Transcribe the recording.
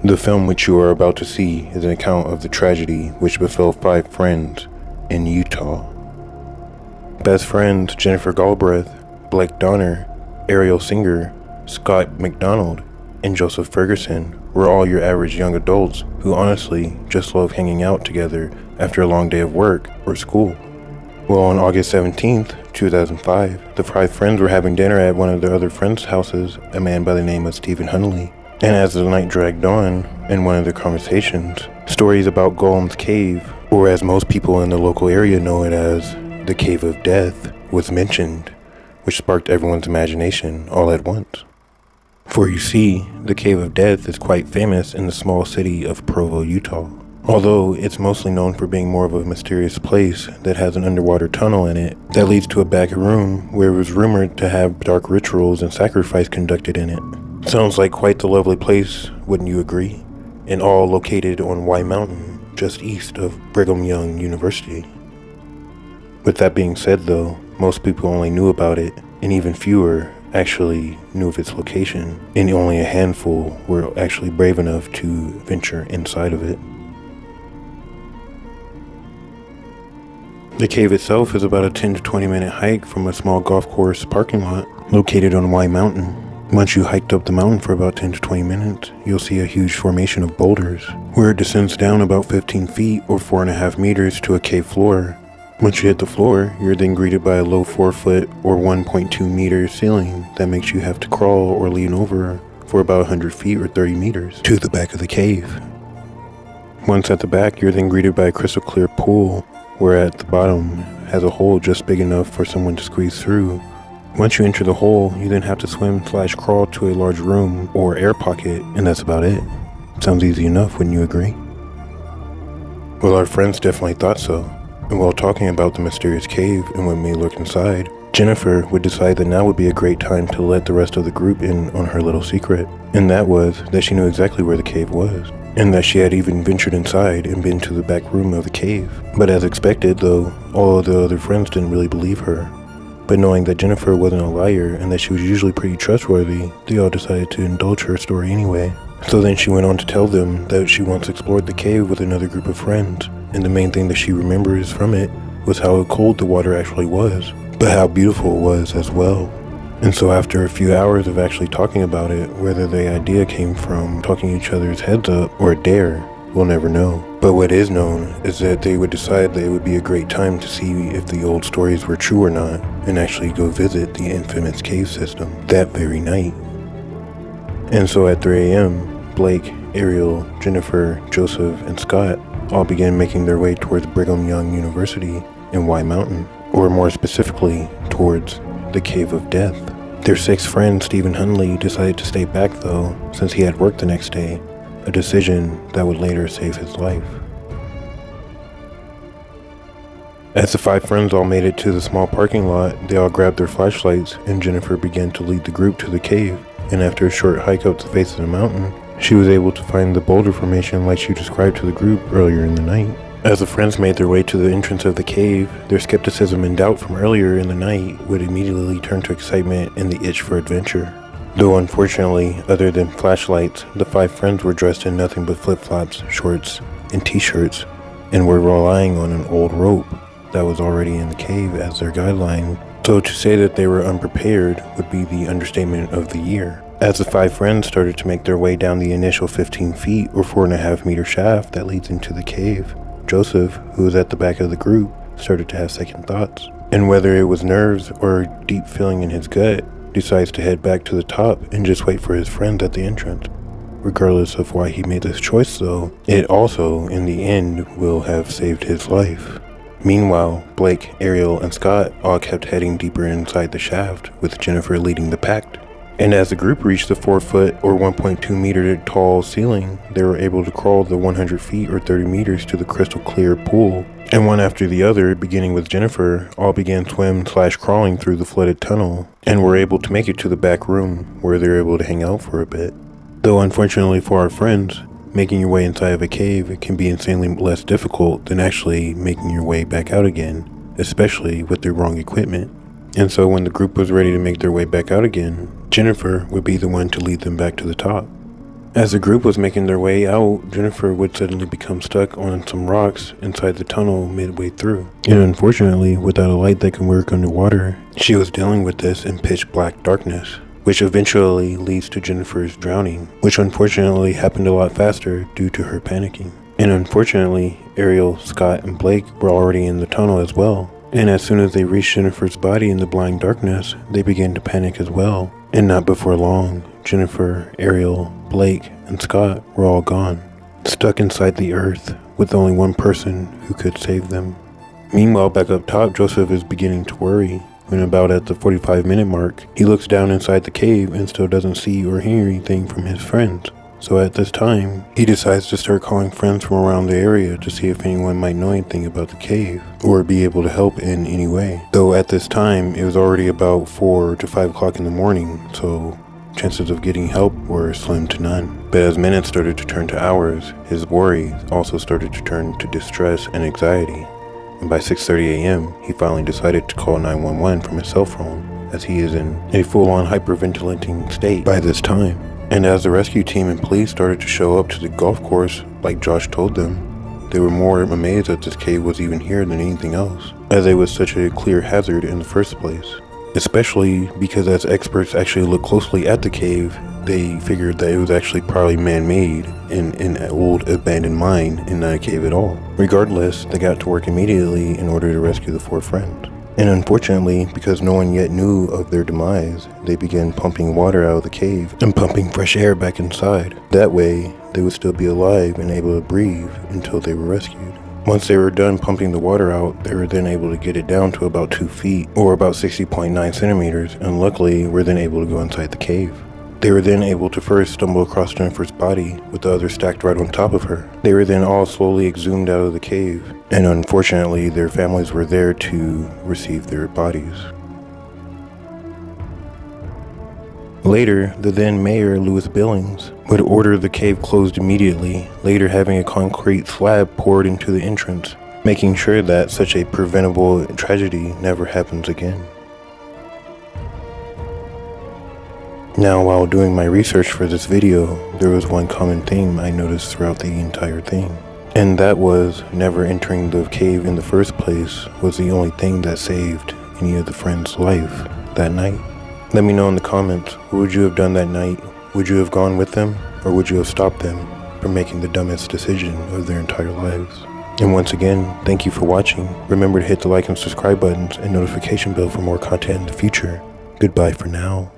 The film which you are about to see is an account of the tragedy which befell 5 friends in Utah. Best friends Jennifer Galbraith, Blake Donner, Ariel Singer, Scott McDonald, and Joseph Ferguson were all your average young adults who honestly just love hanging out together after a long day of work or school. Well, on August 17th, 2005, the 5 friends were having dinner at one of their other friends' houses, a man by the name of Stephen Hunley. And as the night dragged on, in one of their conversations, stories about Golem's Cave, or as most people in the local area know it as, the Cave of Death, was mentioned, which sparked everyone's imagination all at once. For you see, the Cave of Death is quite famous in the small city of Provo, Utah. Although it's mostly known for being more of a mysterious place that has an underwater tunnel in it that leads to a back room where it was rumored to have dark rituals and sacrifice conducted in it. Sounds like quite the lovely place, wouldn't you agree? And all located on Y Mountain, just east of Brigham Young University. With that being said though, most people only knew about it, and even fewer actually knew of its location, and only a handful were actually brave enough to venture inside of it. The cave itself is about a 10 to 20 minute hike from a small golf course parking lot located on Y Mountain. Once you hiked up the mountain for about 10 to 20 minutes, you'll see a huge formation of boulders, where it descends down about 15 feet or 4.5 meters to a cave floor. Once you hit the floor, you're then greeted by a low 4-foot or 1.2 meter ceiling that makes you have to crawl or lean over for about 100 feet or 30 meters to the back of the cave. Once at the back, you're then greeted by a crystal clear pool, where at the bottom has a hole just big enough for someone to squeeze through. Once you enter the hole, you then have to swim/crawl to a large room or air pocket, and that's about it. Sounds easy enough, wouldn't you agree? Well, our friends definitely thought so. And while talking about the mysterious cave and what may lurk inside, Jennifer would decide that now would be a great time to let the rest of the group in on her little secret. And that was that she knew exactly where the cave was, and that she had even ventured inside and been to the back room of the cave. But as expected though, all of the other friends didn't really believe her. But knowing that Jennifer wasn't a liar and that she was usually pretty trustworthy, they all decided to indulge her story anyway. So then she went on to tell them that she once explored the cave with another group of friends, and the main thing that she remembers from it was how cold the water actually was, but how beautiful it was as well. And so after a few hours of actually talking about it, whether the idea came from talking each other's heads up or a dare, we'll never know. But what is known is that they would decide that it would be a great time to see if the old stories were true or not, and actually go visit the infamous cave system that very night. And so at 3 a.m., Blake, Ariel, Jennifer, Joseph, and Scott all began making their way towards Brigham Young University in Y Mountain, or more specifically, towards the Cave of Death. Their 6th friend, Stephen Hunley, decided to stay back though, since he had work the next day, a decision that would later save his life. As the 5 friends all made it to the small parking lot, they all grabbed their flashlights, and Jennifer began to lead the group to the cave, and after a short hike up the face of the mountain, she was able to find the boulder formation like she described to the group earlier in the night. As the friends made their way to the entrance of the cave, their skepticism and doubt from earlier in the night would immediately turn to excitement and the itch for adventure. Though unfortunately, other than flashlights, the 5 friends were dressed in nothing but flip-flops, shorts, and t-shirts, and were relying on an old rope that was already in the cave as their guideline. So to say that they were unprepared would be the understatement of the year. As the 5 friends started to make their way down the initial 15 feet or 4.5 meter shaft that leads into the cave, Joseph, who was at the back of the group, started to have second thoughts. And whether it was nerves or a deep feeling in his gut, decides to head back to the top and just wait for his friends at the entrance. Regardless of why he made this choice though, it also, in the end, will have saved his life. Meanwhile, Blake, Ariel, and Scott all kept heading deeper inside the shaft, with Jennifer leading the pack. And as the group reached the 4-foot or 1.2 meter tall ceiling, they were able to crawl the 100 feet or 30 meters to the crystal clear pool. And one after the other, beginning with Jennifer, all began swim/crawling through the flooded tunnel, and were able to make it to the back room, where they were able to hang out for a bit. Though unfortunately for our friends, making your way inside of a cave can be insanely less difficult than actually making your way back out again, especially with the wrong equipment. And so when the group was ready to make their way back out again, Jennifer would be the one to lead them back to the top. As the group was making their way out, Jennifer would suddenly become stuck on some rocks inside the tunnel midway through. And unfortunately, without a light that can work underwater, she was dealing with this in pitch black darkness, which eventually leads to Jennifer's drowning, which unfortunately happened a lot faster due to her panicking. And unfortunately, Ariel, Scott, and Blake were already in the tunnel as well. And as soon as they reached Jennifer's body in the blind darkness, they began to panic as well. And not before long, Jennifer, Ariel, Blake, and Scott were all gone, stuck inside the earth with only one person who could save them. Meanwhile, back up top, Joseph is beginning to worry. When about at the 45-minute mark, he looks down inside the cave and still doesn't see or hear anything from his friends. So at this time, he decides to start calling friends from around the area to see if anyone might know anything about the cave or be able to help in any way. Though at this time, it was already about 4 to 5 o'clock in the morning, so chances of getting help were slim to none. But as minutes started to turn to hours, his worry also started to turn to distress and anxiety. And by 6:30 a.m., he finally decided to call 911 from his cell phone, as he is in a full-on hyperventilating state by this time. And as the rescue team and police started to show up to the golf course, like Josh told them, they were more amazed that this cave was even here than anything else, as it was such a clear hazard in the first place. Especially because as experts actually looked closely at the cave, they figured that it was actually probably man-made in an old abandoned mine and not a cave at all. Regardless, they got to work immediately in order to rescue the 4 friends. And unfortunately, because no one yet knew of their demise, they began pumping water out of the cave and pumping fresh air back inside. That way, they would still be alive and able to breathe until they were rescued. Once they were done pumping the water out, they were then able to get it down to about 2 feet, or about 60.9 centimeters, and luckily were then able to go inside the cave. They were then able to first stumble across Jennifer's body, with the others stacked right on top of her. They were then all slowly exhumed out of the cave, and unfortunately their families were there to receive their bodies. Later, the then mayor, Louis Billings, would order the cave closed immediately, later having a concrete slab poured into the entrance, making sure that such a preventable tragedy never happens again. Now, while doing my research for this video, there was one common theme I noticed throughout the entire thing. And that was never entering the cave in the first place was the only thing that saved any of the friends' life that night. Let me know in the comments, what would you have done that night? Would you have gone with them, or would you have stopped them from making the dumbest decision of their entire lives? And once again, thank you for watching. Remember to hit the like and subscribe buttons and notification bell for more content in the future. Goodbye for now.